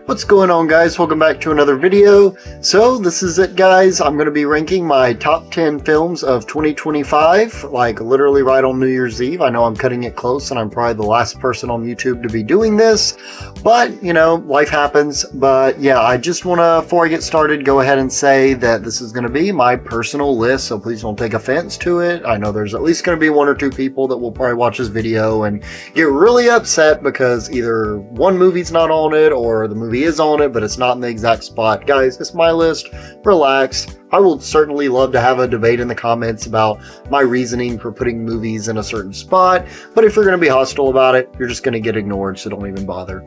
What's going on, guys? Welcome back to another video. So this is it, guys. I'm going to be ranking my top 10 films of 2025, like literally right on New Year's Eve. I know I'm cutting it close and I'm probably the last person on YouTube to be doing this, but you know, life happens. But yeah, I just want to, before I get started, go ahead and say that this is going to be my personal list, so please don't take offense to it. I know there's at least going to be one or two people that will probably watch this video and get really upset because either one movie's not on it or the movie is on it, but it's not in the exact spot. Guys, it's my list. Relax. I will certainly love to have a debate in the comments about my reasoning for putting movies in a certain spot, but if you're going to be hostile about it, you're just going to get ignored, so don't even bother.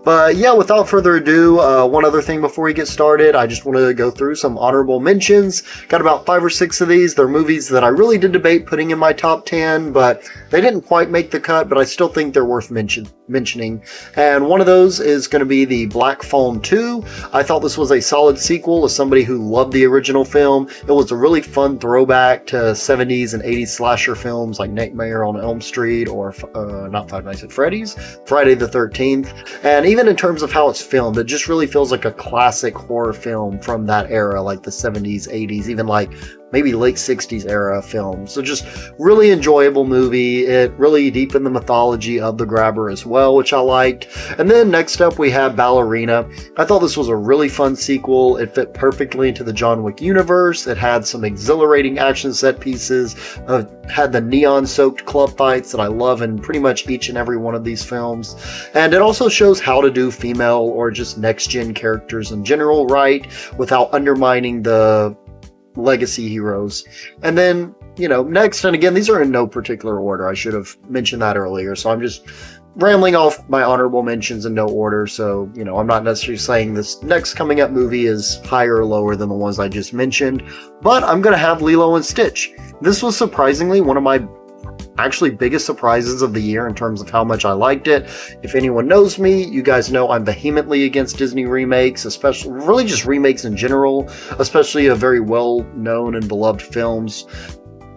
But yeah, without further ado, one other thing before we get started, I just want to go through some honorable mentions. Got about 5 or 6 of these. They're movies that I really did debate putting in my top 10, but they didn't quite make the cut, but I still think they're worth mentioning. And one of those is going to be the Black Phone 2. I thought this was a solid sequel as somebody who loved the original film. It was a really fun throwback to 70s and 80s slasher films like Nightmare on Elm Street or not Five Nights at Freddy's, Friday the 13th. And even in terms of how it's filmed, it just really feels like a classic horror film from that era, like the 70s, 80s, even like maybe late 60s era film. So just really enjoyable movie. It really deepened the mythology of the grabber as well, which I liked. And then next up we have Ballerina. I thought this was a really fun sequel. It fit perfectly into the John Wick universe. It had some exhilarating action set pieces, had the neon soaked club fights that I love in pretty much each and every one of these films. And it also shows how to do female or just next gen characters in general right without undermining the legacy heroes. And then, you know, next, and again, these are in no particular order. I should have mentioned that earlier, so I'm just rambling off my honorable mentions in no order. So, you know, I'm not necessarily saying this next coming up movie is higher or lower than the ones I just mentioned, but I'm going to have Lilo and Stitch. This was surprisingly one of my actually biggest surprises of the year in terms of how much I liked it. If anyone knows me, you guys know I'm vehemently against Disney remakes, especially really just remakes in general, especially of very well known and beloved films.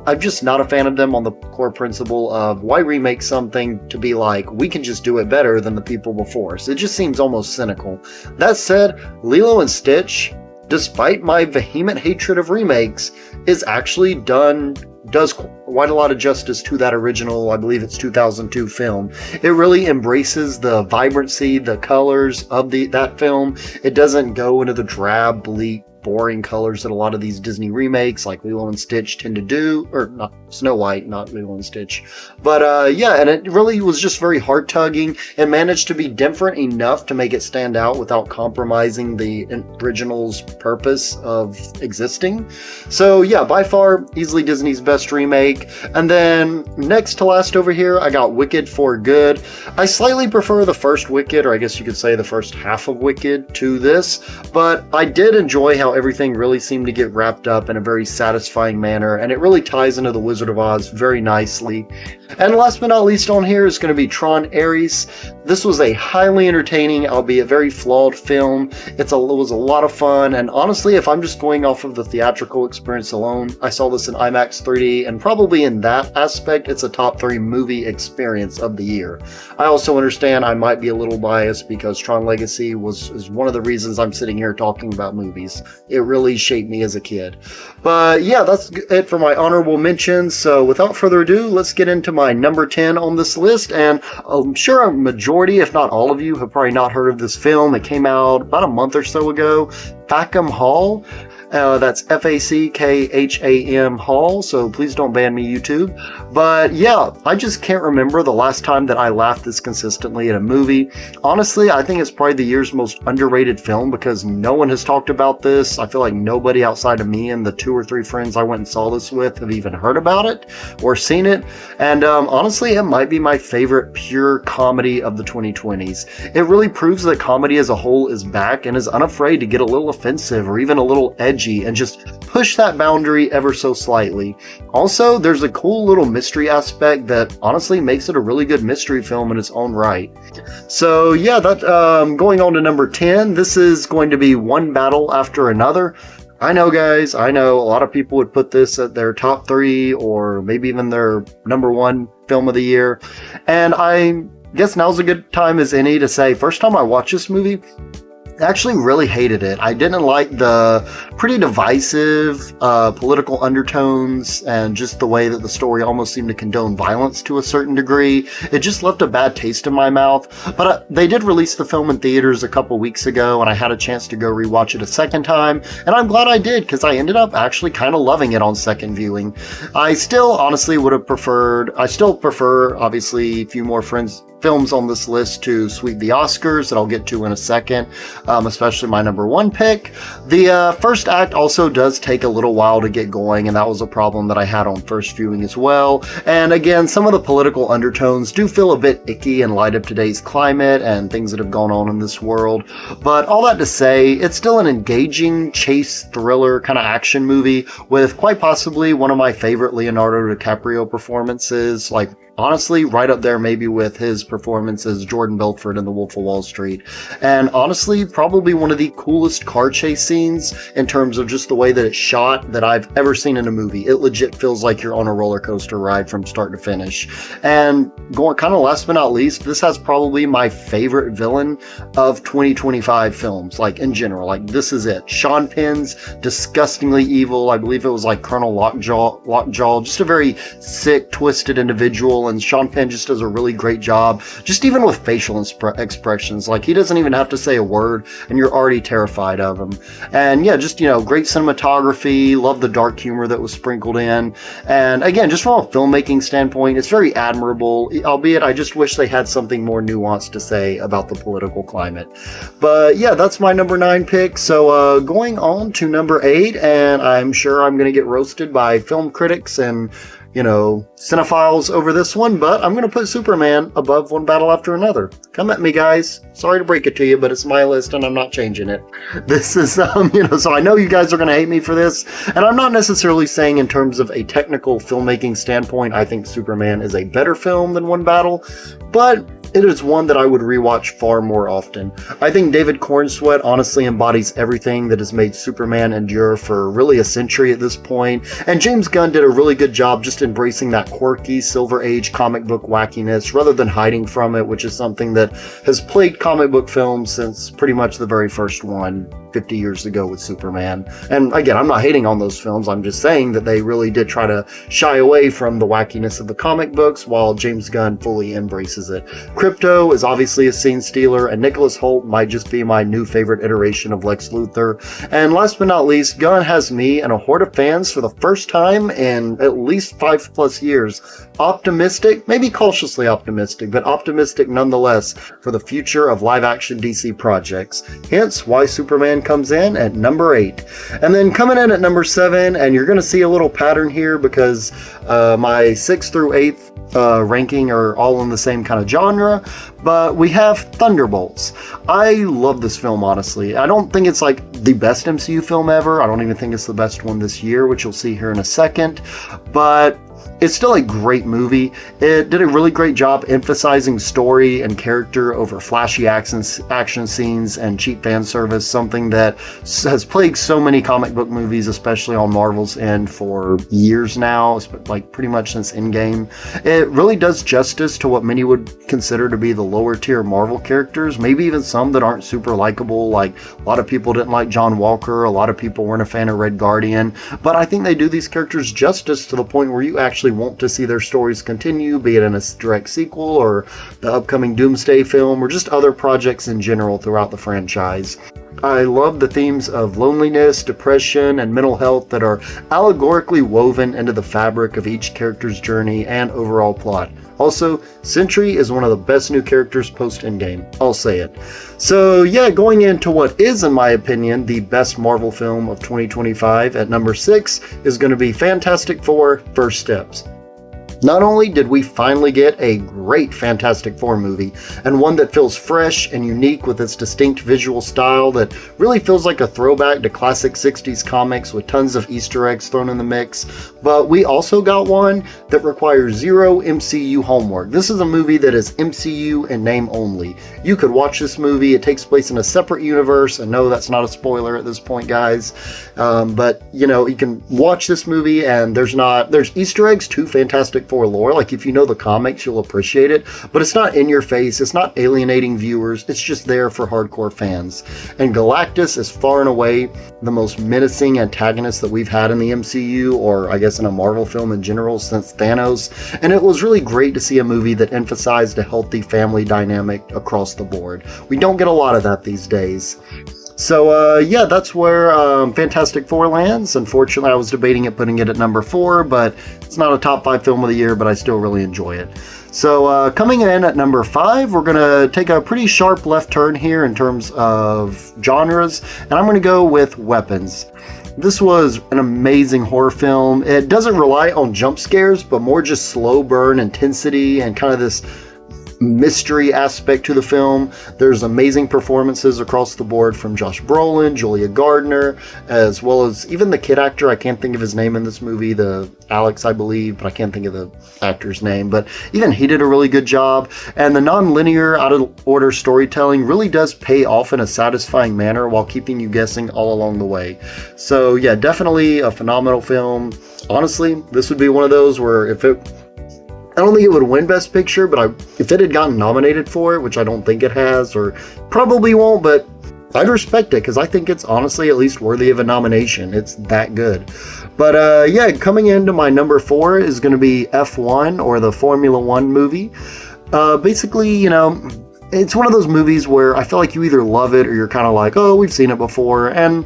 I'm just not a fan of them on the core principle of why remake something to be like, we can just do it better than the people before. So it just seems almost cynical. That said, Lilo and Stitch, despite my vehement hatred of remakes, is actually does quite a lot of justice to that original, I believe it's 2002 film. It really embraces the vibrancy, the colors of that film. It doesn't go into the drab, bleak, boring colors that a lot of these Disney remakes like Lilo and Stitch tend to do, or not Snow White, not Lilo and Stitch. But yeah, and it really was just very heart-tugging and managed to be different enough to make it stand out without compromising the original's purpose of existing. So yeah, by far, easily Disney's best remake. And then next to last over here, I got Wicked for Good. I slightly prefer the first Wicked, or I guess you could say the first half of Wicked, to this, but I did enjoy how everything really seemed to get wrapped up in a very satisfying manner, and it really ties into the Wizard of Oz very nicely. And last but not least on here is going to be Tron Ares. This was a highly entertaining, albeit very flawed film. It was a lot of fun, and honestly, if I'm just going off of the theatrical experience alone, I saw this in IMAX 3D, and probably in that aspect, it's a top 3 movie experience of the year. I also understand I might be a little biased because Tron Legacy is one of the reasons I'm sitting here talking about movies. It really shaped me as a kid. But yeah, that's it for my honorable mentions. So without further ado, let's get into my number 10 on this list. And I'm sure a majority, if not all of you, have probably not heard of this film. It came out about a month or so ago. Fackham Hall. That's F-A-C-K-H-A-M Hall, so please don't ban me, YouTube. But yeah, I just can't remember the last time that I laughed this consistently at a movie. Honestly, I think it's probably the year's most underrated film because no one has talked about this. I feel like nobody outside of me and the 2 or 3 friends I went and saw this with have even heard about it or seen it. And honestly, it might be my favorite pure comedy of the 2020s. It really proves that comedy as a whole is back and is unafraid to get a little offensive or even a little edgy and just push that boundary ever so slightly. Also, there's a cool little mystery aspect that honestly makes it a really good mystery film in its own right. So yeah, going on to number 10, this is going to be One Battle After Another. I know, guys, I know a lot of people would put this at their top 3 or maybe even their number 1 film of the year. And I guess now's a good time as any to say, first time I watched this movie, actually really hated it. I didn't like the pretty divisive political undertones and just the way that the story almost seemed to condone violence to a certain degree. It just left a bad taste in my mouth. But they did release the film in theaters a couple weeks ago, and I had a chance to go rewatch it a second time, and I'm glad I did, because I ended up actually kind of loving it on second viewing. I still honestly would have preferred, I still prefer, obviously, a few more films on this list to sweep the Oscars that I'll get to in a second, especially my number one pick. The first act also does take a little while to get going, and that was a problem that I had on first viewing as well. And again, some of the political undertones do feel a bit icky in light of today's climate and things that have gone on in this world. But all that to say, it's still an engaging chase thriller kind of action movie with quite possibly one of my favorite Leonardo DiCaprio performances, like honestly, right up there maybe with his performance as Jordan Belfort in The Wolf of Wall Street. And honestly, probably one of the coolest car chase scenes in terms of just the way that it's shot that I've ever seen in a movie. It legit feels like you're on a roller coaster ride from start to finish. And going kind of last but not least, this has probably my favorite villain of 2025 films, like in general. Like, this is it. Sean Penn's disgustingly evil. I believe it was like Colonel Lockjaw, just a very sick, twisted individual. And Sean Penn just does a really great job, just even with facial expressions. Like, he doesn't even have to say a word, and you're already terrified of him. And yeah, just, great cinematography, love the dark humor that was sprinkled in. And again, just from a filmmaking standpoint, it's very admirable, albeit I just wish they had something more nuanced to say about the political climate. But yeah, that's my number 9 pick. So going on to number 8, and I'm sure I'm going to get roasted by film critics and cinephiles over this one, but I'm going to put Superman above One Battle After Another. Come at me, guys. Sorry to break it to you, but it's my list and I'm not changing it. This is, so I know you guys are going to hate me for this, and I'm not necessarily saying in terms of a technical filmmaking standpoint, I think Superman is a better film than One Battle, but it is one that I would rewatch far more often. I think David Cornsweet honestly embodies everything that has made Superman endure for really a century at this point, and James Gunn did a really good job just embracing that quirky Silver Age comic book wackiness rather than hiding from it, which is something that has plagued comic book films since pretty much the very first one 50 years ago with Superman. And again, I'm not hating on those films, I'm just saying that they really did try to shy away from the wackiness of the comic books while James Gunn fully embraces it. Krypto is obviously a scene stealer, and Nicholas Hoult might just be my new favorite iteration of Lex Luthor. And last but not least, Gunn has me and a horde of fans for the first time in at least 5+ years. Optimistic, maybe cautiously optimistic, but optimistic nonetheless for the future of live-action DC projects. Hence why Superman comes in at number 8. And then coming in at number 7, and you're going to see a little pattern here because my 6th through 8th ranking are all in the same kind of genre, but we have Thunderbolts. I love this film, honestly. I don't think it's like the best MCU film ever. I don't even think it's the best one this year, which you'll see here in a second, but it's still a great movie. It did a really great job emphasizing story and character over flashy action scenes and cheap fan service, something that has plagued so many comic book movies, especially on Marvel's end for years now, like pretty much since Endgame. It really does justice to what many would consider to be the lower tier Marvel characters, maybe even some that aren't super likable. Like, a lot of people didn't like John Walker, a lot of people weren't a fan of Red Guardian, but I think they do these characters justice to the point where you actually want to see their stories continue, be it in a direct sequel or the upcoming Doomsday film or just other projects in general throughout the franchise. I love the themes of loneliness, depression, and mental health that are allegorically woven into the fabric of each character's journey and overall plot. Also, Sentry is one of the best new characters post-Endgame. I'll say it. So yeah, going into what is, in my opinion, the best Marvel film of 2025 at number 6 is going to be Fantastic Four: First Steps. Not only did we finally get a great Fantastic Four movie, and one that feels fresh and unique with its distinct visual style that really feels like a throwback to classic 60s comics with tons of Easter eggs thrown in the mix, but we also got one that requires zero MCU homework. This is a movie that is MCU in name only. You could watch this movie, it takes place in a separate universe, and no, that's not a spoiler at this point, guys, but you can watch this movie and there's Easter eggs to Fantastic Four lore. Like, if you know the comics, you'll appreciate it, but it's not in your face. It's not alienating viewers. It's just there for hardcore fans. And Galactus is far and away the most menacing antagonist that we've had in the MCU, or I guess in a Marvel film in general, since Thanos. And it was really great to see a movie that emphasized a healthy family dynamic across the board. We don't get a lot of that these days. So, yeah, that's where Fantastic Four lands. Unfortunately, I was debating it, putting it at number 4, but it's not a top 5 film of the year, but I still really enjoy it. So, coming in at number 5, we're going to take a pretty sharp left turn here in terms of genres, and I'm going to go with Weapons. This was an amazing horror film. It doesn't rely on jump scares, but more just slow burn intensity and kind of this mystery aspect to the film. There's amazing performances across the board from Josh Brolin, Julia Gardner, as well as even the kid actor. I can't think of his name in this movie, the Alex, I believe, but I can't think of the actor's name. But even he did a really good job. And the non-linear, out-of-order storytelling really does pay off in a satisfying manner while keeping you guessing all along the way. So yeah, definitely a phenomenal film. Honestly, this would be one of those where I don't think it would win Best Picture, but if it had gotten nominated for it, which I don't think it has, or probably won't, but I'd respect it, because I think it's honestly at least worthy of a nomination. It's that good. But yeah, coming into my number 4 is going to be F1, or the Formula One movie. Basically, you know, it's one of those movies where I feel like you either love it or you're kind of like, oh, we've seen it before, and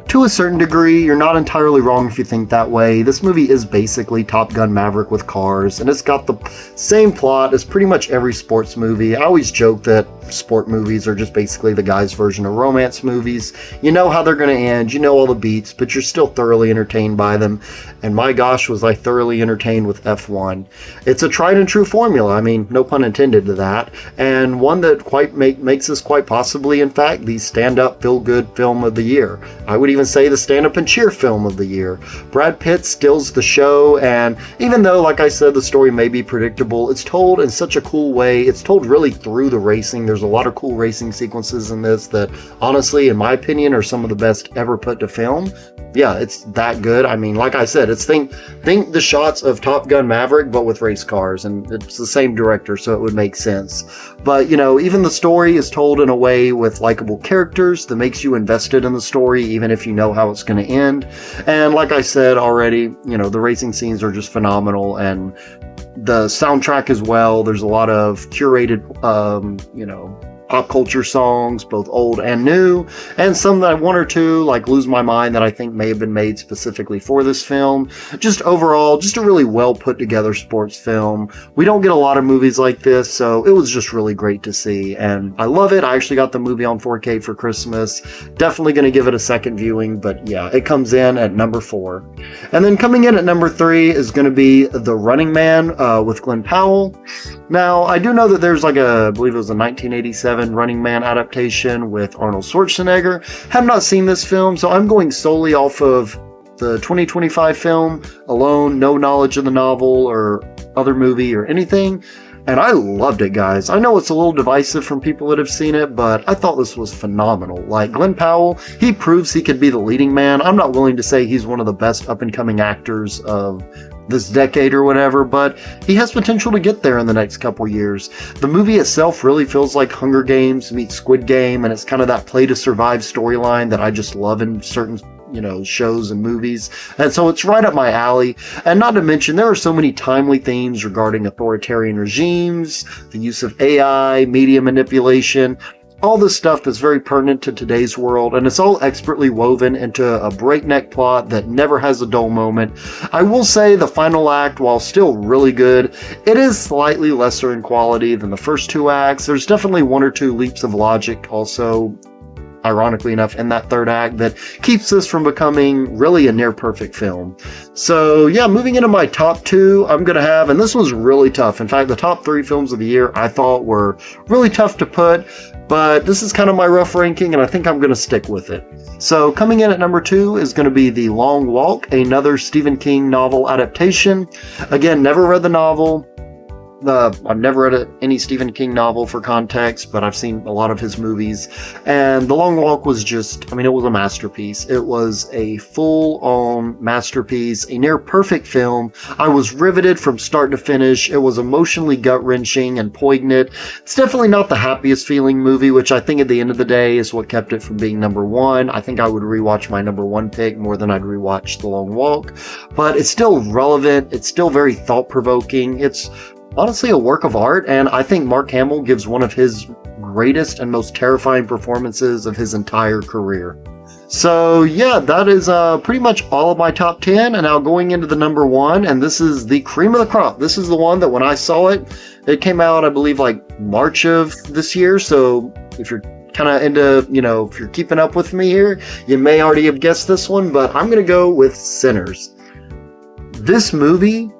to a certain degree, you're not entirely wrong if you think that way. This movie is basically Top Gun Maverick with cars, and it's got the same plot as pretty much every sports movie. I always joke that sport movies are just basically the guy's version of romance movies. You know how they're going to end, you know all the beats, but you're still thoroughly entertained by them. And my gosh, was I thoroughly entertained with F1. It's a tried and true formula, I mean, no pun intended to that, and one that makes this quite possibly, in fact, the stand-up feel-good film of the year. I would even say the stand-up and cheer film of the year. Brad Pitt steals the show, and even though, like I said, the story may be predictable, it's told in such a cool way. It's told really through the racing. There's a lot of cool racing sequences in this that, honestly, in my opinion, are some of the best ever put to film. Yeah, it's that good. I mean, like I said, it's think the shots of Top Gun Maverick, but with race cars, and it's the same director, so it would make sense. But, you know, even the story is told in a way with likable characters that makes you invested in the story, even if you know how it's going to end. And like I said already, you know, the racing scenes are just phenomenal, and the soundtrack as well. There's a lot of curated, you know, pop culture songs, both old and new, and some that one or two, like Lose My Mind, that I think may have been made specifically for this film. Just overall, just a really well put together sports film. We don't get a lot of movies like this, so it was just really great to see, and I love it. I actually got the movie on 4K for Christmas. Definitely going to give it a second viewing, but yeah, it comes in at number 4. And then coming in at number 3 is going to be The Running Man with Glenn Powell. Now, I do know that there's like I believe it was a 1987 Running Man adaptation with Arnold Schwarzenegger. Have not seen this film, so I'm going solely off of the 2025 film alone, no knowledge of the novel or other movie or anything. And I loved it, guys. I know it's a little divisive from people that have seen it, but I thought this was phenomenal. Like, Glenn Powell, he proves he could be the leading man. I'm not willing to say he's one of the best up-and-coming actors of this decade or whatever, but he has potential to get there in the next couple years. The movie itself really feels like Hunger Games meets Squid Game, and it's kind of that play to survive storyline that I just love in certain, you know, shows and movies. And so it's right up my alley. And not to mention, there are so many timely themes regarding authoritarian regimes, the use of AI, media manipulation, all this stuff that's very pertinent to today's world, and it's all expertly woven into a breakneck plot that never has a dull moment. I will say the final act, while still really good, it is slightly lesser in quality than the first 2 acts. There's definitely 1 or 2 leaps of logic also, ironically enough, in that 3rd act that keeps this from becoming really a near perfect film. So yeah, moving into my top 2, I'm gonna have, and this was really tough. In fact, the top 3 films of the year I thought were really tough to put, but this is kind of my rough ranking, and I think I'm gonna stick with it. So coming in at number 2 is gonna be The Long Walk, another Stephen King novel adaptation. Again, never read the novel. I've never read any Stephen King novel for context, but I've seen a lot of his movies. And The Long Walk was just, I mean, it was a masterpiece. It was a full-on masterpiece, a near-perfect film. I was riveted from start to finish. It was emotionally gut-wrenching and poignant. It's definitely not the happiest feeling movie, which I think at the end of the day is what kept it from being number one. I think I would rewatch my number one pick more than I'd rewatch The Long Walk. But it's still relevant. It's still very thought-provoking. It's honestly a work of art, and I think Mark Hamill gives one of his greatest and most terrifying performances of his entire career. So yeah, that is pretty much all of my top 10, and now going into the number one, and this is the cream of the crop. This is the one that when I saw it, it came out, I believe, like March of this year, so if you're kind of into, if you're keeping up with me here, you may already have guessed this one, but I'm going to go with Sinners. This movie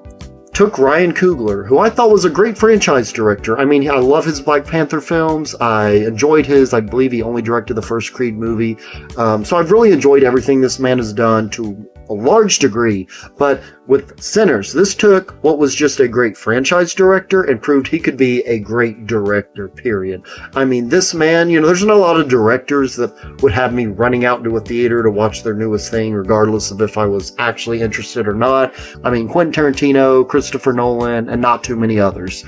took Ryan Coogler, who I thought was a great franchise director. I mean, I love his Black Panther films. I enjoyed I believe he only directed the first Creed movie. So I've really enjoyed everything this man has done to a large degree. But with Sinners, this took what was just a great franchise director and proved he could be a great director, period. I mean, this man, there's not a lot of directors that would have me running out to a theater to watch their newest thing, regardless of if I was actually interested or not. I mean, Quentin Tarantino, Christopher Nolan, and not too many others.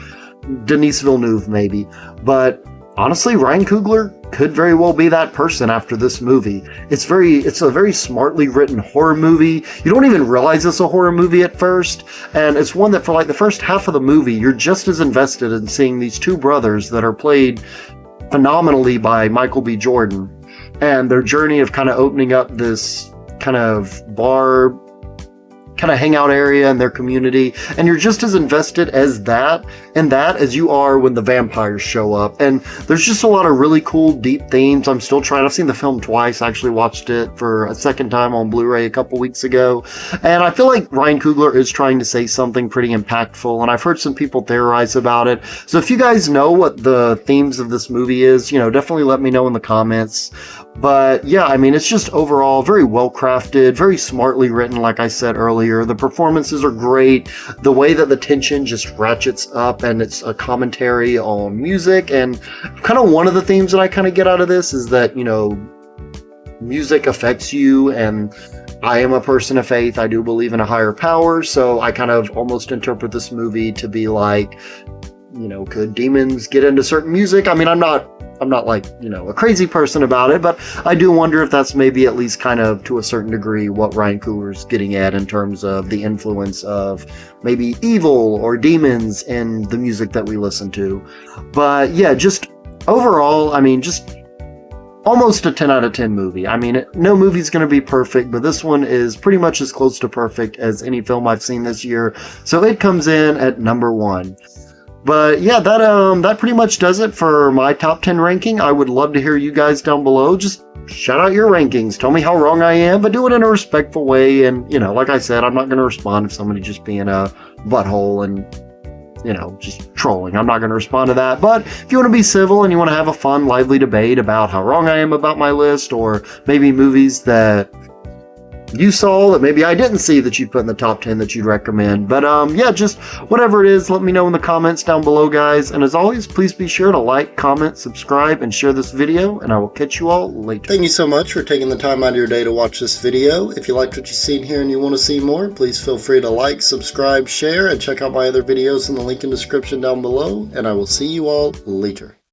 Denis Villeneuve, maybe. But honestly, Ryan Coogler could very well be that person after this movie. It's a very smartly written horror movie. You don't even realize it's a horror movie at first, and it's one that for like the first half of the movie, you're just as invested in seeing these two brothers that are played phenomenally by Michael B. Jordan, and their journey of kind of opening up this kind of bar, kind of hangout area in their community, and you're just as invested as that as you are when the vampires show up. And there's just a lot of really cool deep themes. I've seen the film twice. I actually watched it for a second time on Blu-ray a couple weeks ago, and I feel like Ryan Coogler is trying to say something pretty impactful, and I've heard some people theorize about it. So if you guys know what the themes of this movie is, definitely let me know in the comments. But yeah, I mean, it's just overall very well crafted, very smartly written, like I said earlier. The performances are great. The way that the tension just ratchets up, and it's a commentary on music. And kind of one of the themes that I kind of get out of this is that, music affects you, and I am a person of faith. I do believe in a higher power, so I kind of almost interpret this movie to be like, could demons get into certain music? I mean, I'm not like, a crazy person about it, but I do wonder if that's maybe at least kind of to a certain degree what Ryan Coogler's getting at in terms of the influence of maybe evil or demons in the music that we listen to. But yeah, just overall, I mean, just almost a 10 out of 10 movie. I mean, no movie's going to be perfect, but this one is pretty much as close to perfect as any film I've seen this year. So it comes in at number one. But yeah, that pretty much does it for my top 10 ranking. I would love to hear you guys down below. Just shout out your rankings. Tell me how wrong I am, but do it in a respectful way. And, like I said, I'm not going to respond to somebody just being a butthole and, just trolling. I'm not going to respond to that. But if you want to be civil and you want to have a fun, lively debate about how wrong I am about my list, or maybe movies that you saw that maybe I didn't see that you'd put in the top 10 that you'd recommend. But yeah, just whatever it is, let me know in the comments down below, guys. And as always, please be sure to like, comment, subscribe, and share this video, and I will catch you all later. Thank you so much for taking the time out of your day to watch this video. If you liked what you've seen here and you want to see more, please feel free to like, subscribe, share, and check out my other videos in the link in the description down below, and I will see you all later.